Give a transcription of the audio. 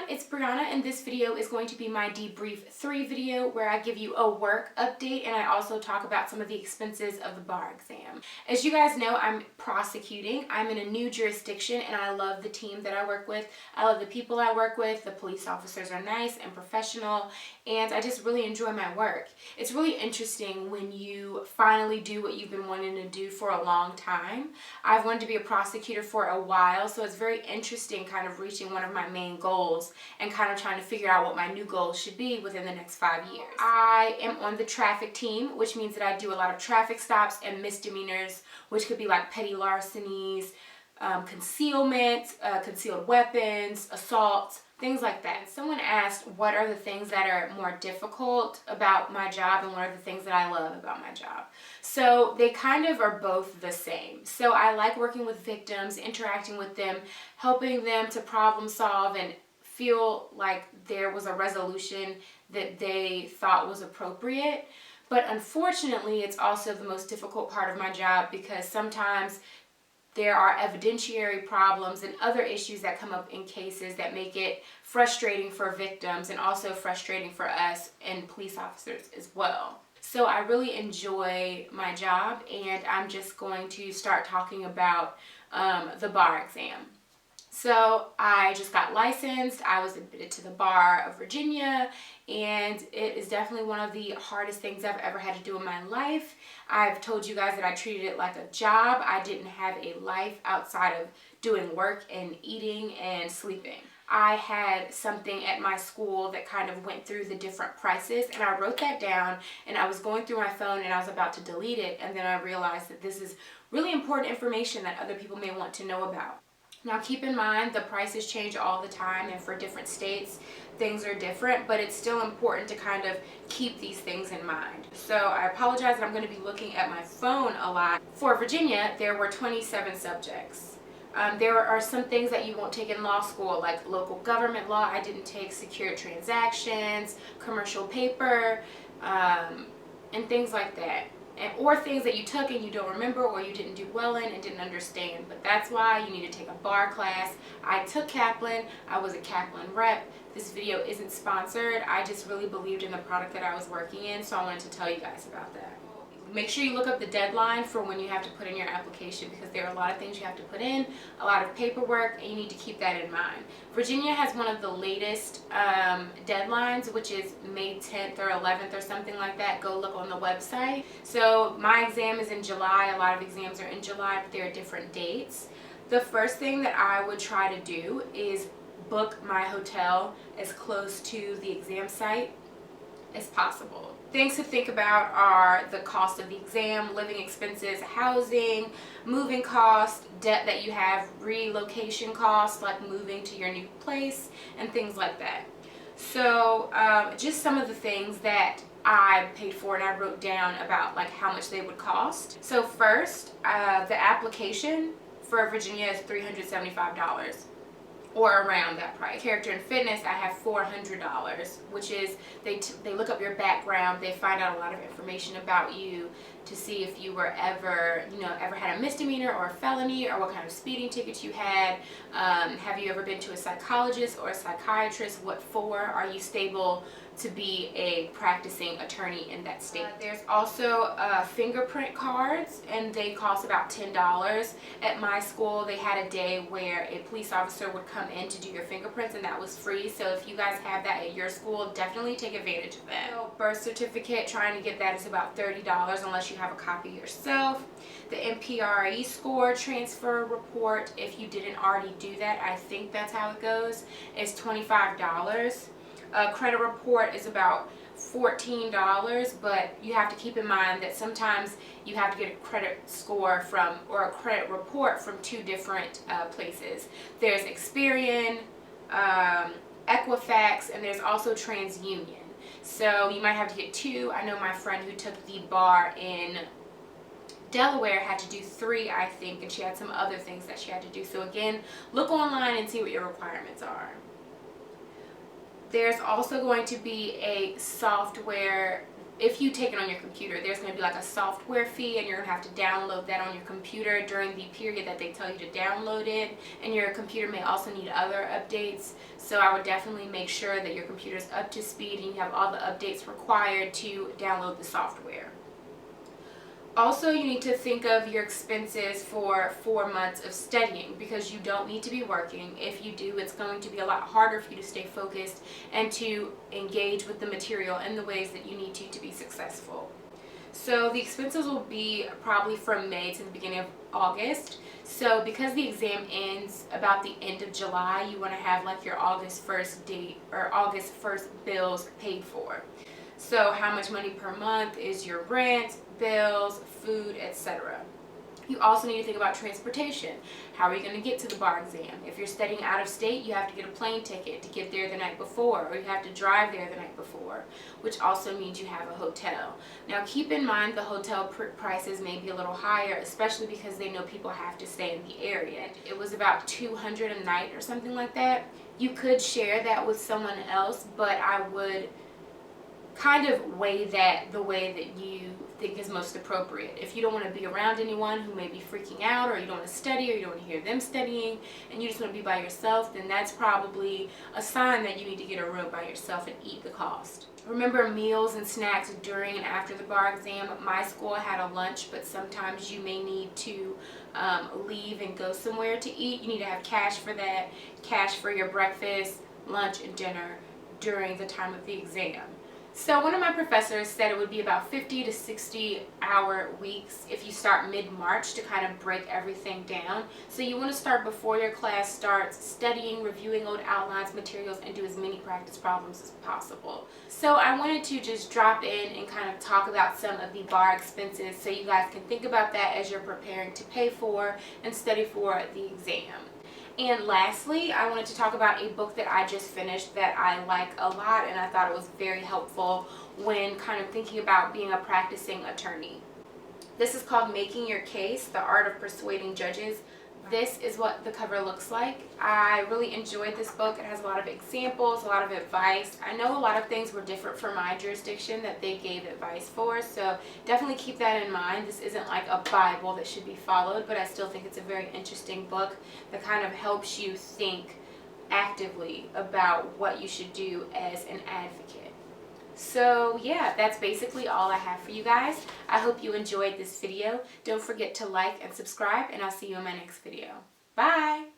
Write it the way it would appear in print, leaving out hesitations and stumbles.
it's Brianna, and this video is going to be my debrief 3 video where I give you a work update and I also talk about some of the expenses of the bar exam. As you guys know, I'm prosecuting. I'm in a new jurisdiction and I love the team that I work with. I love the people I work with. The police officers are nice and professional and I just really enjoy my work. It's really interesting when you finally do what you've been wanting to do for a long time. I've wanted to be a prosecutor for a while, so it's very interesting kind of reaching one of my main goals and kind of trying to figure out what my new goals should be within the next 5 years. I am on the traffic team, which means that I do a lot of traffic stops and misdemeanors, which could be like petty larcenies, concealment, concealed weapons, assaults, things like that. Someone asked what are the things that are more difficult about my job and what are the things that I love about my job. So they kind of are both the same. So I like working with victims, interacting with them, helping them to problem solve and feel like there was a resolution that they thought was appropriate. But unfortunately, it's also the most difficult part of my job because sometimes there are evidentiary problems and other issues that come up in cases that make it frustrating for victims and also frustrating for us and police officers as well. So I really enjoy my job and I'm just going to start talking about the bar exam. So I just got licensed. I was admitted to the bar of Virginia and it is definitely one of the hardest things I've ever had to do in my life. I've told you guys that I treated it like a job. I didn't have a life outside of doing work and eating and sleeping. I had something at my school that kind of went through the different prices and I wrote that down and I was going through my phone and I was about to delete it and then I realized that this is really important information that other people may want to know about. Now keep in mind the prices change all the time and for different states things are different, but it's still important to kind of keep these things in mind. So I apologize that I'm going to be looking at my phone a lot. For Virginia, there were 27 subjects. There are some things that you won't take in law school, like local government law. I didn't take secured transactions, commercial paper, and things like that. Or things that you took and you don't remember or you didn't do well in and didn't understand. But that's why you need to take a bar class. I took Kaplan. I was a Kaplan rep. This video isn't sponsored. I just really believed in the product that I was working in, so I wanted to tell you guys about that. Make sure you look up the deadline for when you have to put in your application because there are a lot of things you have to put in, a lot of paperwork, and you need to keep that in mind. Virginia has one of the latest deadlines, which is May 10th or 11th or something like that. Go look on the website. So my exam is in July. A lot of exams are in July, but there are different dates. The first thing that I would try to do is book my hotel as close to the exam site as possible. Things to think about are the cost of the exam, living expenses, housing, moving costs, debt that you have, relocation costs like moving to your new place, and things like that. So just some of the things that I paid for and I wrote down about like how much they would cost. So first, the application for Virginia is $375. Or around that price. Character and fitness, I have $400, which is they look up your background, they find out a lot of information about you to see if you were ever had a misdemeanor or a felony or what kind of speeding tickets you had. Have you ever been to a psychologist or a psychiatrist? What for? Are you stable to be a practicing attorney in that state? There's also fingerprint cards and they cost about $10. At my school they had a day where a police officer would come in to do your fingerprints and that was free. So if you guys have that at your school, definitely take advantage of that. So birth certificate, trying to get that is about $30 unless you have a copy yourself. The MPRE score transfer report, if you didn't already do that, I think that's how it goes, is $25. A credit report is about $14, but you have to keep in mind that sometimes you have to get a credit score from or a credit report from 2 different places. There's Experian, Equifax, and there's also TransUnion. So you might have to get 2. I know my friend who took the bar in Delaware had to do 3, I think, and she had some other things that she had to do. So again, look online and see what your requirements are. There's also going to be a software if you take it on your computer, there's going to be like a software fee, and you're going to have to download that on your computer during the period that they tell you to download it. And your computer may also need other updates, so I would definitely make sure that your computer is up to speed and you have all the updates required to download the software. Also, you need to think of your expenses for 4 months of studying, because you don't need to be working. If you do, it's going to be a lot harder for you to stay focused and to engage with the material in the ways that you need to be successful. So the expenses will be probably from May to the beginning of August. So because the exam ends about the end of July, you want to have like your August 1st date or August 1st bills paid for. So how much money per month is your rent, bills, food, etc. You also need to think about transportation. How are you going to get to the bar exam? If you're studying out of state, you have to get a plane ticket to get there the night before, or you have to drive there the night before, which also means you have a hotel. Now keep in mind the hotel prices may be a little higher, especially because they know people have to stay in the area. It was about $200 a night or something like that. You could share that with someone else, but I would kind of weigh that the way that you think is most appropriate. If you don't want to be around anyone who may be freaking out, or you don't want to study, or you don't want to hear them studying, and you just want to be by yourself, then that's probably a sign that you need to get a room by yourself and eat the cost. Remember meals and snacks during and after the bar exam. My school had a lunch, but sometimes you may need to leave and go somewhere to eat. You need to have cash for that, cash for your breakfast, lunch, and dinner during the time of the exam. So one of my professors said it would be about 50 to 60 hour weeks if you start mid-March to kind of break everything down. So you want to start before your class starts, studying, reviewing old outlines, materials, and do as many practice problems as possible. So I wanted to just drop in and kind of talk about some of the bar expenses so you guys can think about that as you're preparing to pay for and study for the exam. And lastly, I wanted to talk about a book that I just finished that I like a lot, and I thought it was very helpful when kind of thinking about being a practicing attorney. This is called Making Your Case: The Art of Persuading Judges. This is what the cover looks like. I really enjoyed this book. It has a lot of examples, a lot of advice. I know a lot of things were different for my jurisdiction that they gave advice for, so definitely keep that in mind. This isn't like a Bible that should be followed, but I still think it's a very interesting book that kind of helps you think actively about what you should do as an advocate. So yeah, that's basically all I have for you guys. I hope you enjoyed this video. Don't forget to like and subscribe, and I'll see you in my next video. Bye!